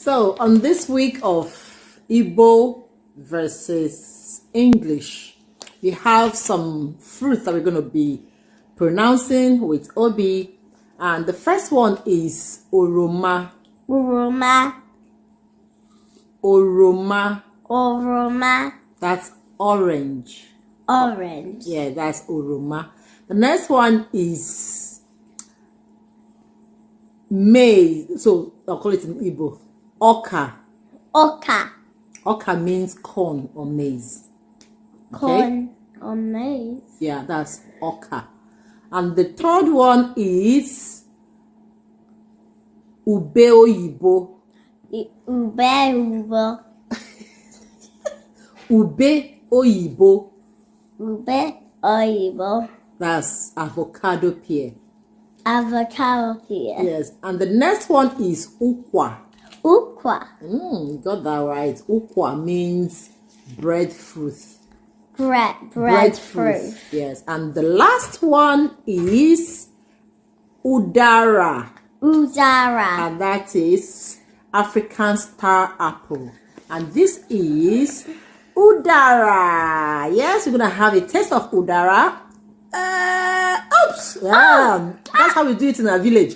So on this week of Igbo versus English, we have some fruits that we're going to be pronouncing with Obi, and the first one is ọrịọmọ. ọrịọmọ. That's orange. Yeah, that's ọrịọmọ. The next one is maize. So I'll call it in Igbo. Ọka. Ọka means corn or maize. Corn or maize. Yeah, that's ọka. And the third one is ube oyibo. Ube oyibo. That's avocado pear. Yes, and the next one is ukwa. You got that right. Ukwa means breadfruit. Breadfruit. Yes, and the last one is udara. And that is African star apple. And this is udara. Yes, we're gonna have a taste of udara. Oops! Yeah, that's how we do it in our village.